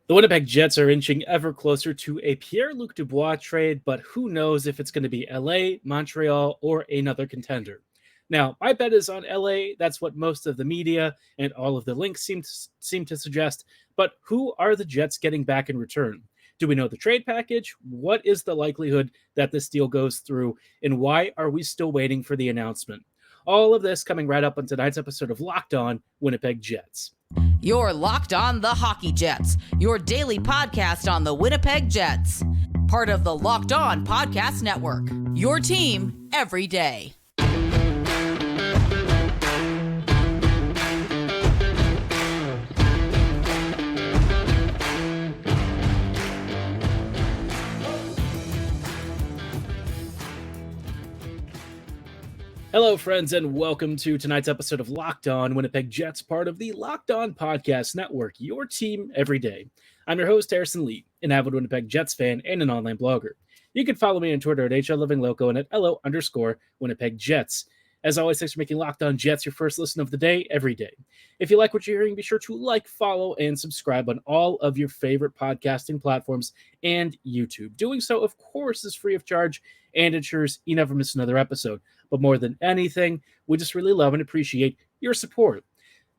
The Winnipeg Jets are inching ever closer to a Pierre-Luc Dubois trade, but who knows if it's going to be LA, Montreal, or another contender. Now, my bet is on LA. That's what most of the media and all of the links seem to suggest. But who are the Jets getting back in return? Do we know the trade package? What is the likelihood that this deal goes through? And why are we still waiting for the announcement? All of this coming right up on tonight's episode of Locked On Winnipeg Jets. You're Locked On the Hockey Jets, your daily podcast on the Winnipeg Jets. Part of the Locked On Podcast Network, your team every day. Hello, friends, and welcome to tonight's episode of Locked On Winnipeg Jets, part of the Locked On Podcast Network, your team every day. I'm your host, Harrison Lee, an avid Winnipeg Jets fan and an online blogger. You can follow me on Twitter at HLLivingLoco and at LO_Winnipeg Jets. As always, thanks for making Locked On Jets your first listen of the day every day. If you like what you're hearing, be sure to like, follow, and subscribe on all of your favorite podcasting platforms and YouTube. Doing so, of course, is free of charge and ensures you never miss another episode. But more than anything, we just really love and appreciate your support.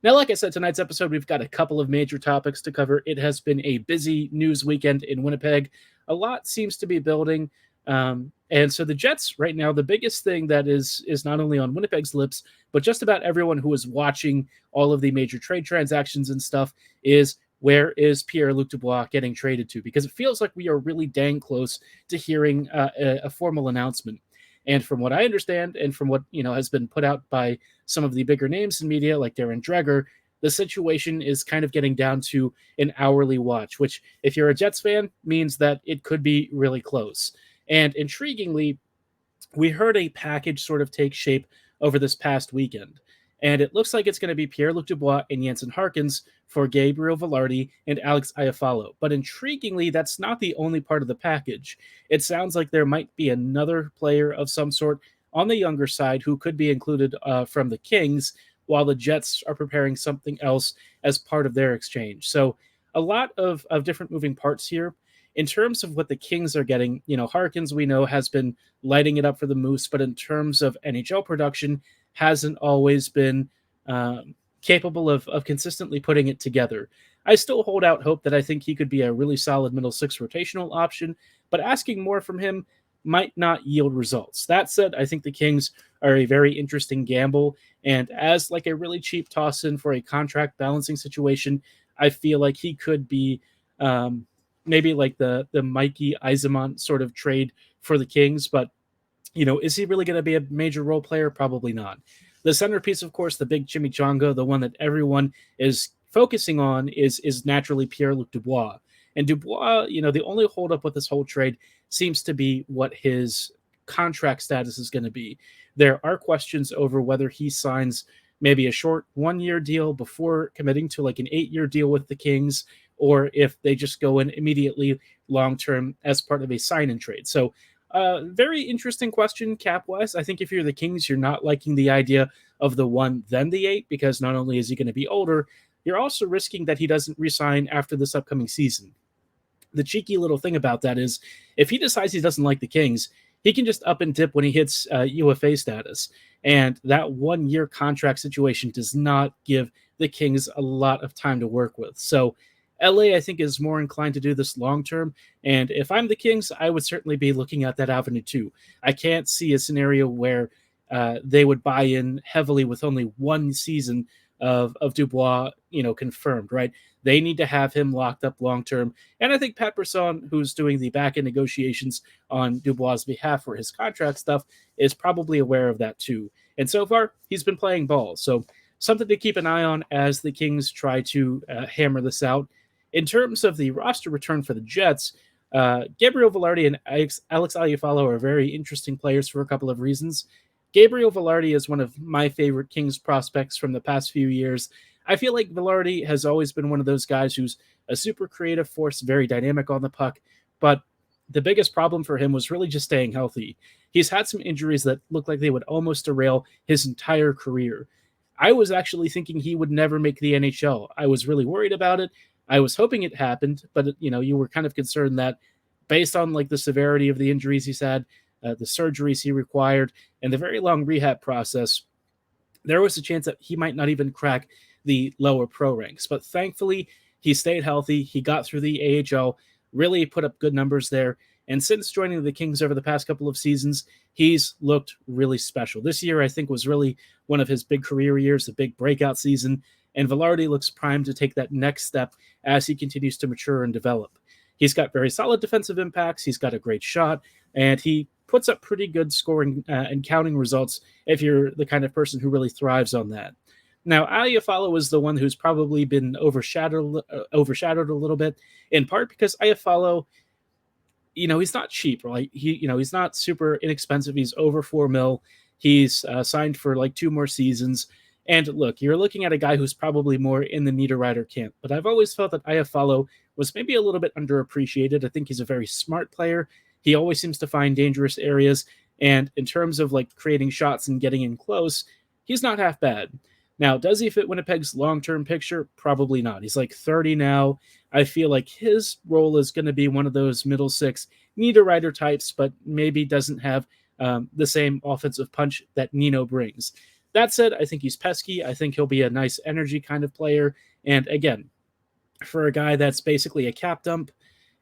Now, like I said, tonight's episode, we've got a couple of major topics to cover. It has been a busy news weekend in Winnipeg. A lot seems to be building. And so the Jets right now, the biggest thing that is not only on Winnipeg's lips, but just about everyone who is watching all of the major trade transactions and stuff is, where is Pierre-Luc Dubois getting traded to? Because it feels like we are really dang close to hearing a formal announcement. And from what I understand, and from what has been put out by some of the bigger names in media, like Darren Dreger, the situation is kind of getting down to an hourly watch, which, if you're a Jets fan, means that it could be really close. And intriguingly, we heard a package sort of take shape over this past weekend. And it looks like it's going to be Pierre-Luc Dubois and Jansen Harkins for Gabriel, Vilardi, and Alex Iafallo. But intriguingly, that's not the only part of the package. It sounds like there might be another player of some sort on the younger side who could be included from the Kings, while the Jets are preparing something else as part of their exchange. So a lot of different moving parts here. In terms of what the Kings are getting, Harkins, we know, has been lighting it up for the Moose, but in terms of NHL production, hasn't always been capable of consistently putting it together. I still hold out hope that I think he could be a really solid middle six rotational option, but asking more from him might not yield results. That said, I think the Kings are a very interesting gamble, and as like a really cheap toss-in for a contract balancing situation, I feel like he could be maybe like the Mikey Eisman sort of trade for the Kings, but is he really going to be a major role player? Probably not. The centerpiece, of course, the big chimichanga, the one that everyone is focusing on is naturally Pierre-Luc Dubois. And Dubois, the only holdup with this whole trade seems to be what his contract status is going to be. There are questions over whether he signs maybe a short 1-year deal before committing to like an 8-year deal with the Kings, or if they just go in immediately long-term as part of a sign-in trade. So very interesting question cap-wise. I think if you're the Kings, you're not liking the idea of the 1, then the 8, because not only is he going to be older, you're also risking that he doesn't re-sign after this upcoming season. The cheeky little thing about that is, if he decides he doesn't like the Kings, he can just up and dip when he hits UFA status. And that 1-year contract situation does not give the Kings a lot of time to work with. So LA, I think, is more inclined to do this long-term, and if I'm the Kings, I would certainly be looking at that avenue too. I can't see a scenario where they would buy in heavily with only 1 season of Dubois, confirmed, right? They need to have him locked up long-term, and I think Pat Brisson, who's doing the back-end negotiations on Dubois' behalf for his contract stuff, is probably aware of that too. And so far, he's been playing ball, so something to keep an eye on as the Kings try to hammer this out. In terms of the roster return for the Jets, Gabriel Vilardi and Alex Iafallo are very interesting players for a couple of reasons. Gabriel Vilardi is one of my favorite Kings prospects from the past few years. I feel like Vilardi has always been one of those guys who's a super creative force, very dynamic on the puck, but the biggest problem for him was really just staying healthy. He's had some injuries that look like they would almost derail his entire career. I was actually thinking he would never make the NHL. I was really worried about it, I was hoping it happened, but you were kind of concerned that based on like the severity of the injuries he's had, the surgeries he required, and the very long rehab process, there was a chance that he might not even crack the lower pro ranks. But thankfully, he stayed healthy. He got through the AHL, really put up good numbers there. And since joining the Kings over the past couple of seasons, he's looked really special. This year, I think, was really one of his big career years, a big breakout season. And Vilardi looks primed to take that next step as he continues to mature and develop. He's got very solid defensive impacts. He's got a great shot, and he puts up pretty good scoring and counting results if you're the kind of person who really thrives on that. Now, Iafallo is the one who's probably been overshadowed a little bit, in part because Iafallo, he's not cheap, right? He's not super inexpensive. He's over $4 million. He's signed for like 2 more seasons. And look, you're looking at a guy who's probably more in the Niederreiter camp. But I've always felt that Iafallo was maybe a little bit underappreciated. I think he's a very smart player. He always seems to find dangerous areas. And in terms of like creating shots and getting in close, he's not half bad. Now, does he fit Winnipeg's long-term picture? Probably not. He's like 30 now. I feel like his role is going to be one of those middle six Niederreiter types, but maybe doesn't have the same offensive punch that Nino brings. That said, I think he's pesky. I think he'll be a nice energy kind of player. And again, for a guy that's basically a cap dump,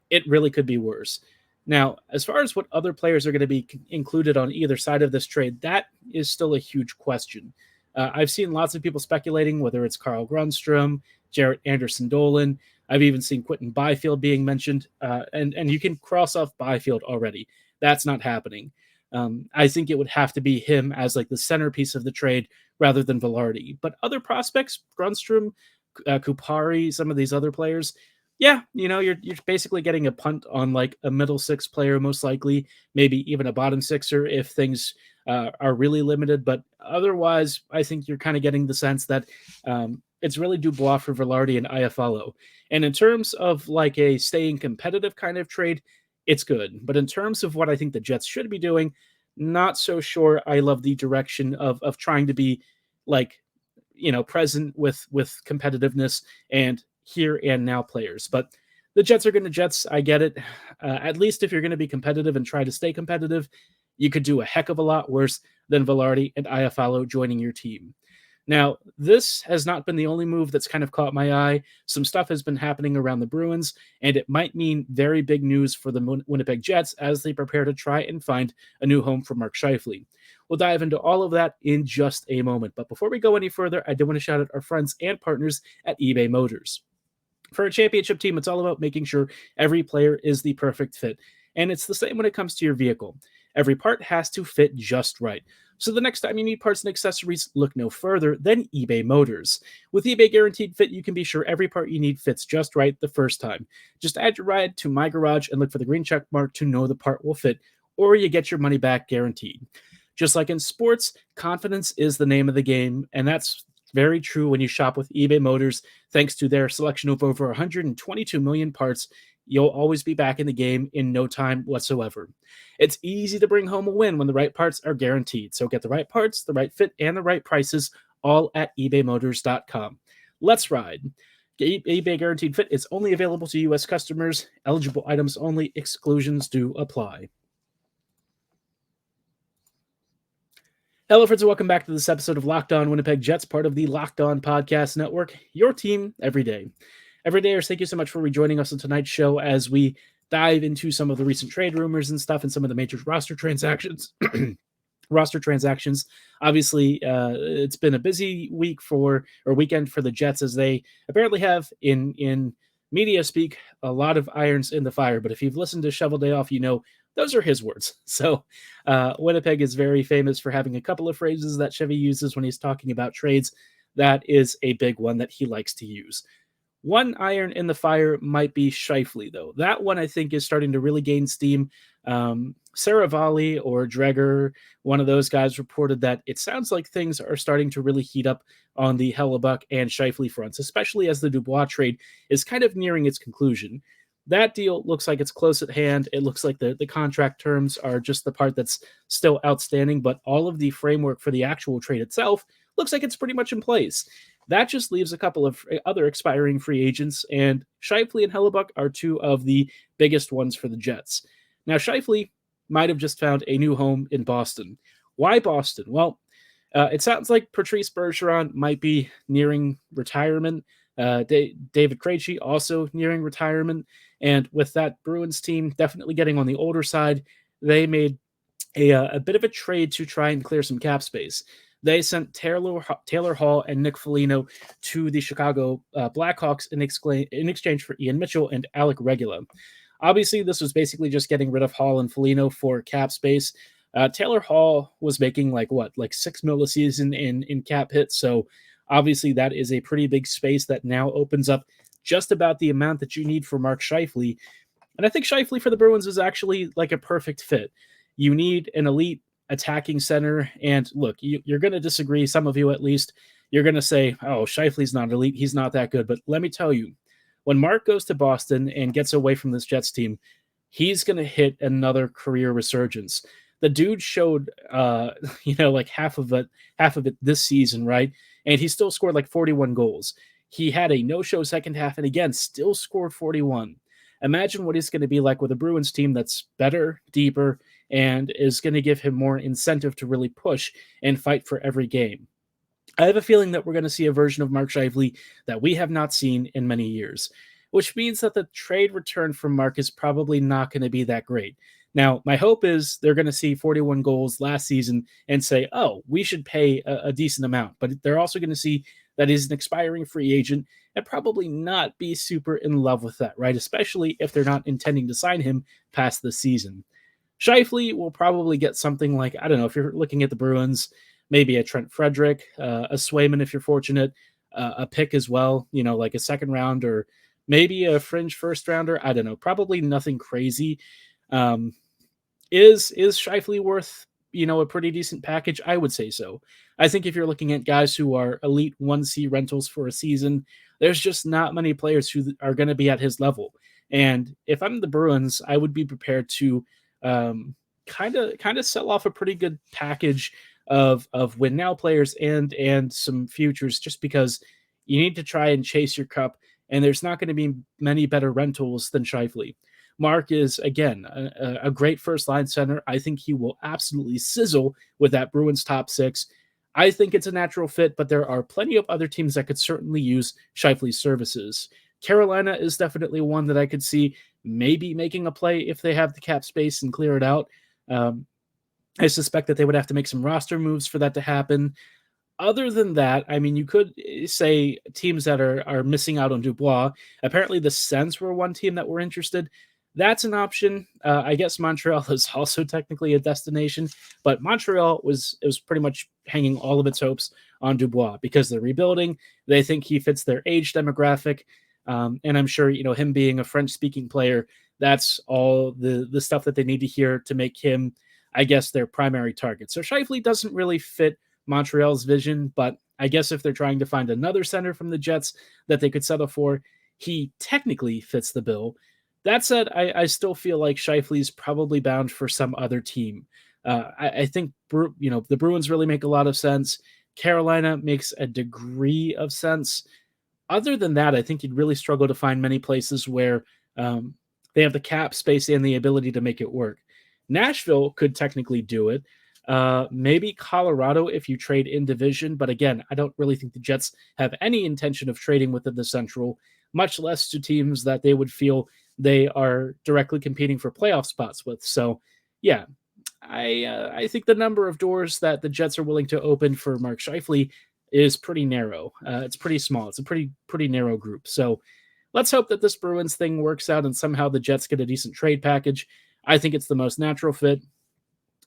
it really could be worse. Now, as far as what other players are going to be included on either side of this trade, that is still a huge question. I've seen lots of people speculating whether it's Carl Grundstrom, Jarrett Anderson-Dolan. I've even seen Quinton Byfield being mentioned, and you can cross off Byfield already. That's not happening. I think it would have to be him as like the centerpiece of the trade rather than Vilardi. But other prospects, Grundstrom, Kupari, some of these other players, yeah, you're basically getting a punt on like a middle six player, most likely, maybe even a bottom sixer if things are really limited. But otherwise, I think you're kind of getting the sense that it's really Dubois for Vilardi and Iafallo. And in terms of like a staying competitive kind of trade, it's good. But in terms of what I think the Jets should be doing, not so sure I love the direction of trying to be like, present with competitiveness and here and now players. But the Jets are going to Jets. I get it. At least if you're going to be competitive and try to stay competitive, you could do a heck of a lot worse than Vilardi and Iafallo joining your team. Now, this has not been the only move that's kind of caught my eye. Some stuff has been happening around the Bruins, and it might mean very big news for the Winnipeg Jets as they prepare to try and find a new home for Mark Scheifele. We'll dive into all of that in just a moment. But before we go any further, I do want to shout out our friends and partners at eBay Motors. For a championship team, it's all about making sure every player is the perfect fit. And it's the same when it comes to your vehicle. Every part has to fit just right. So the next time you need parts and accessories, look no further than eBay Motors. With eBay Guaranteed Fit, you can be sure every part you need fits just right the first time. Just add your ride to My Garage and look for the green check mark to know the part will fit, or you get your money back guaranteed. Just like in sports, confidence is the name of the game, and that's very true when you shop with eBay Motors. Thanks to their selection of over 122 million parts, you'll always be back in the game in no time whatsoever. It's easy to bring home a win when the right parts are guaranteed. So get the right parts, the right fit, and the right prices, all at ebaymotors.com. Let's ride. eBay Guaranteed Fit is only available to U.S. customers. Eligible items only. Exclusions do apply. Hello, friends, and welcome back to this episode of Locked On Winnipeg Jets, part of the Locked On Podcast Network, your team every day. Everydayers, thank you so much for rejoining us on tonight's show as we dive into some of the recent trade rumors and stuff and some of the major roster transactions. Obviously, it's been a busy weekend for the Jets as they apparently have in media speak a lot of irons in the fire. But if you've listened to Shovel Day Off, those are his words. So Winnipeg is very famous for having a couple of phrases that Chevy uses when he's talking about trades. That is a big one that he likes to use. One iron in the fire might be Scheifele, though. That one, I think, is starting to really gain steam. Saravalli or Dreger, one of those guys, reported that it sounds like things are starting to really heat up on the Hellebuyck and Scheifele fronts, especially as the Dubois trade is kind of nearing its conclusion. That deal looks like it's close at hand. It looks like the contract terms are just the part that's still outstanding, but all of the framework for the actual trade itself looks like it's pretty much in place. That just leaves a couple of other expiring free agents, and Scheifele and Hellebuyck are two of the biggest ones for the Jets. Now, Scheifele might have just found a new home in Boston. Why Boston? Well, it sounds like Patrice Bergeron might be nearing retirement. David Krejci also nearing retirement. And with that Bruins team definitely getting on the older side, they made a bit of a trade to try and clear some cap space. They sent Taylor Hall and Nick Foligno to the Chicago Blackhawks in exchange for Ian Mitchell and Alec Regula. Obviously, this was basically just getting rid of Hall and Foligno for cap space. Taylor Hall was making like $6 million a season in cap hits. So obviously that is a pretty big space that now opens up just about the amount that you need for Mark Scheifele. And I think Scheifele for the Bruins is actually like a perfect fit. You need an elite attacking center. And look, you're going to disagree, some of you at least. You're going to say, oh, Scheifele's not elite. He's not that good. But let me tell you, when Mark goes to Boston and gets away from this Jets team, he's going to hit another career resurgence. The dude showed, like half of it this season, right? And he still scored like 41 goals. He had a no-show second half, and again, still scored 41. Imagine what he's going to be like with a Bruins team that's better, deeper, and is going to give him more incentive to really push and fight for every game. I have a feeling that we're going to see a version of Mark Scheifele that we have not seen in many years, which means that the trade return from Mark is probably not going to be that great. Now, my hope is they're going to see 41 goals last season and say, oh, we should pay a decent amount. But they're also going to see that he's an expiring free agent and probably not be super in love with that, right? Especially if they're not intending to sign him past the season. Scheifele will probably get something like, I don't know, if you're looking at the Bruins, maybe a Trent Frederick, a Swayman if you're fortunate, a pick as well, like a second round or maybe a fringe first rounder. I don't know, probably nothing crazy. Is Scheifele worth, a pretty decent package? I would say so. I think if you're looking at guys who are elite 1C rentals for a season, there's just not many players who are going to be at his level. And if I'm the Bruins, I would be prepared to kind of sell off a pretty good package of win now players and some futures, just because you need to try and chase your cup, and there's not going to be many better rentals than Scheifele. Mark is, again, a great first-line center. I think he will absolutely sizzle with that Bruins top six. I think it's a natural fit, but there are plenty of other teams that could certainly use Scheifele's services. Carolina is definitely one that I could see maybe making a play if they have the cap space and clear it out. I suspect that they would have to make some roster moves for that to happen. Other than that, I mean, you could say teams that are missing out on Dubois. Apparently the Sens were one team that were interested. That's an option. I guess Montreal is also technically a destination, but Montreal was pretty much hanging all of its hopes on Dubois because they're rebuilding. They think he fits their age demographic. And I'm sure, him being a French-speaking player, that's all the stuff that they need to hear to make him, I guess, their primary target. So Scheifele doesn't really fit Montreal's vision, but I guess if they're trying to find another center from the Jets that they could settle for, he technically fits the bill. That said, I still feel like Scheifele's probably bound for some other team. I think the Bruins really make a lot of sense. Carolina makes a degree of sense. Other than that, I think you'd really struggle to find many places where they have the cap space and the ability to make it work. Nashville could technically do it. Maybe Colorado if you trade in division, but again, I don't really think the Jets have any intention of trading within the Central, much less to teams that they would feel they are directly competing for playoff spots with. So, yeah, I think the number of doors that the Jets are willing to open for Mark Scheifele is pretty narrow. It's pretty small. It's a pretty narrow group. So let's hope that this Bruins thing works out and somehow the Jets get a decent trade package. I think it's the most natural fit,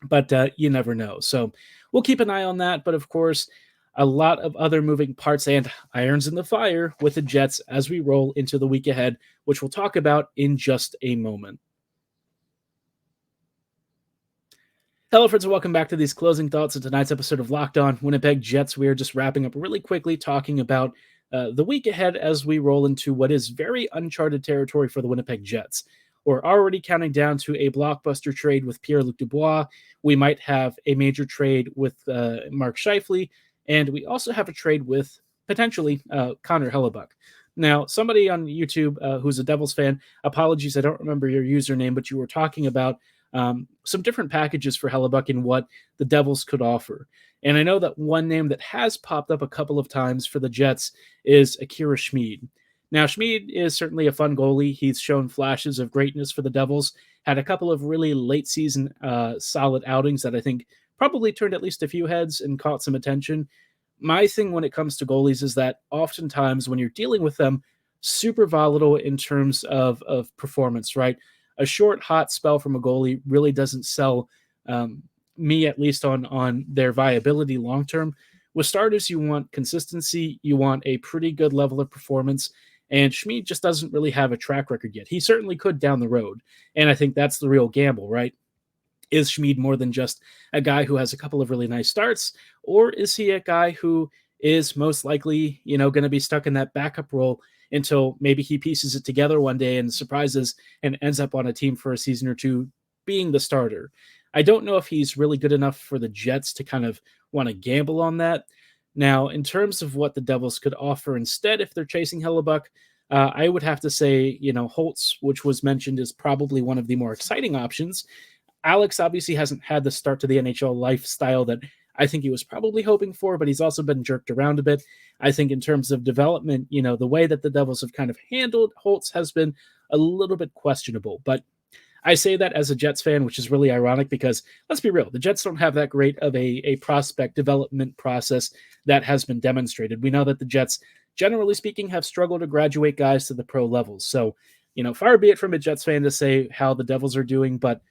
but you never know. So we'll keep an eye on that. But of course, a lot of other moving parts and irons in the fire with the Jets as we roll into the week ahead, which we'll talk about in just a moment. Hello, friends, and welcome back to these closing thoughts of tonight's episode of Locked On Winnipeg Jets. We are just wrapping up really quickly talking about the week ahead as we roll into what is very uncharted territory for the Winnipeg Jets. We're already counting down to a blockbuster trade with Pierre-Luc Dubois. We might have a major trade with Mark Scheifele, and we also have a trade with potentially Connor Hellebuyck. Now, somebody on YouTube who's a Devils fan, apologies, I don't remember your username, but you were talking about some different packages for Hellebuyck and what the Devils could offer. And I know that one name that has popped up a couple of times for the Jets is Akira Schmid. Now, Schmid is certainly a fun goalie. He's shown flashes of greatness for the Devils, had a couple of really late season solid outings that I think probably turned at least a few heads and caught some attention. My thing when it comes to goalies is that oftentimes when you're dealing with them, super volatile in terms of performance, right? A short, hot spell from a goalie really doesn't sell me, at least on their viability long term. With starters, you want consistency, you want a pretty good level of performance, and Schmid just doesn't really have a track record yet. He certainly could down the road, and I think that's the real gamble, right? Is Schmid more than just a guy who has a couple of really nice starts, or is he a guy who is most likely, going to be stuck in that backup role until maybe he pieces it together one day and surprises and ends up on a team for a season or two being the starter? I don't know if he's really good enough for the Jets to kind of want to gamble on that. Now, in terms of what the Devils could offer instead, if they're chasing Hellebuyck, I would have to say, Holtz, which was mentioned, is probably one of the more exciting options. Alex obviously hasn't had the start to the NHL lifestyle that I think he was probably hoping for, but he's also been jerked around a bit. I think in terms of development, the way that the Devils have kind of handled Holtz has been a little bit questionable. But I say that as a Jets fan, which is really ironic because, let's be real, the Jets don't have that great of a prospect development process that has been demonstrated. We know that the Jets, generally speaking, have struggled to graduate guys to the pro levels. So, far be it from a Jets fan to say how the Devils are doing, but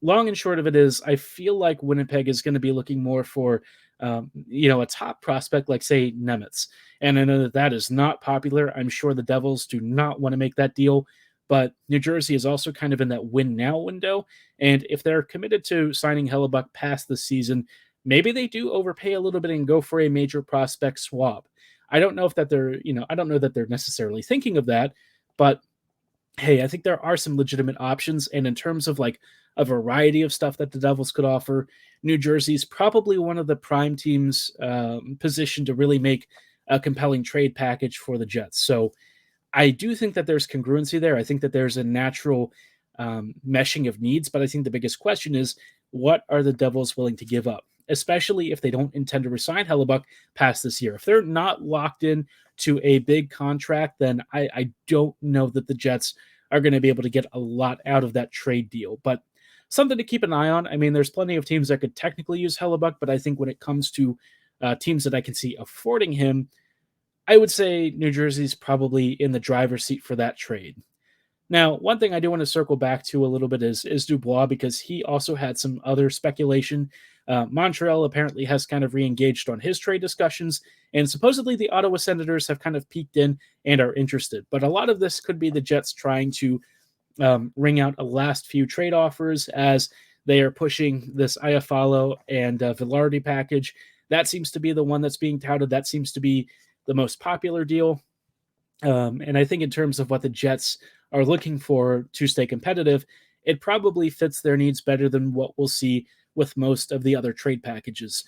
long and short of it is, I feel like Winnipeg is going to be looking more for, a top prospect like, say, Nemitz. And I know that is not popular. I'm sure the Devils do not want to make that deal. But New Jersey is also kind of in that win now window. And if they're committed to signing Hellebuyck past the season, maybe they do overpay a little bit and go for a major prospect swap. I don't know if that they're, I don't know that they're necessarily thinking of that, but hey, I think there are some legitimate options. And in terms of like a variety of stuff that the Devils could offer, New Jersey's probably one of the prime teams positioned to really make a compelling trade package for the Jets. So I do think that there's congruency there. I think that there's a natural meshing of needs, but I think the biggest question is, what are the Devils willing to give up, especially if they don't intend to resign Hellebuyck past this year? If they're not locked in to a big contract, then I don't know that the Jets are going to be able to get a lot out of that trade deal. But something to keep an eye on. I mean, there's plenty of teams that could technically use Hellebuyck, but I think when it comes to teams that I can see affording him, I would say New Jersey's probably in the driver's seat for that trade. Now, one thing I do want to circle back to a little bit is Dubois, because he also had some other speculation. Montreal apparently has kind of re-engaged on his trade discussions, and supposedly the Ottawa Senators have kind of peeked in and are interested. But a lot of this could be the Jets trying to ring out a last few trade offers as they are pushing this Iafallo and Vilardi package. That seems to be the one that's being touted. That seems to be the most popular deal. And I think in terms of what the Jets are looking for to stay competitive, it probably fits their needs better than what we'll see with most of the other trade packages.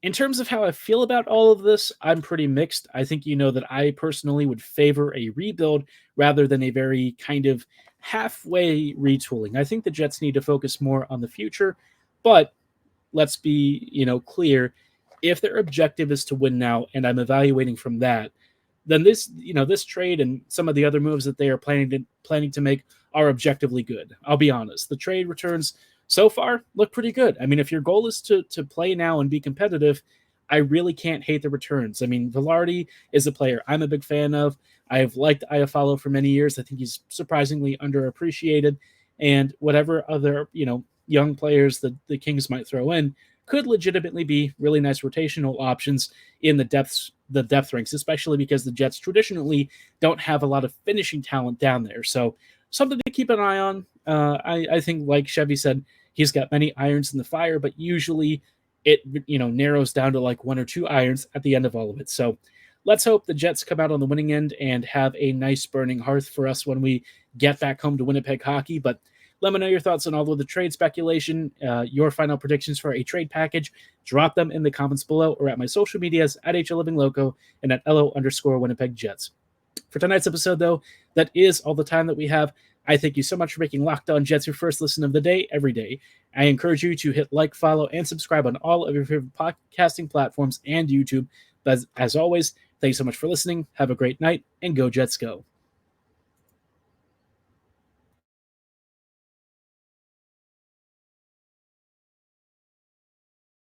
In terms of how I feel about all of this, I'm pretty mixed. I think that I personally would favor a rebuild rather than a very kind of halfway retooling. I think the Jets need to focus more on the future, but let's be, clear. If their objective is to win now, and I'm evaluating from that, then this trade and some of the other moves that they are planning to make are objectively good. I'll be honest. The trade returns so far look pretty good. I mean, if your goal is to play now and be competitive, I really can't hate the returns. I mean, Vilardi is a player I'm a big fan of. I've liked Iafallo for many years. I think he's surprisingly underappreciated. And whatever other, young players that the Kings might throw in could legitimately be really nice rotational options in the depth ranks, especially because the Jets traditionally don't have a lot of finishing talent down there. So something to keep an eye on. I think, like Chevy said, he's got many irons in the fire, but usually it narrows down to like one or two irons at the end of all of it. So let's hope the Jets come out on the winning end and have a nice burning hearth for us when we get back home to Winnipeg hockey. But Let me know your thoughts on all of the trade speculation, your final predictions for a trade package. Drop them in the comments below or at my social medias at HLivingLoco and at LO_Winnipeg Jets. For tonight's episode, though, that is all the time that we have. I thank you so much for making Locked On Jets your first listen of the day every day. I encourage you to hit like, follow, and subscribe on all of your favorite podcasting platforms and YouTube. But as always, thanks so much for listening. Have a great night, and go Jets go.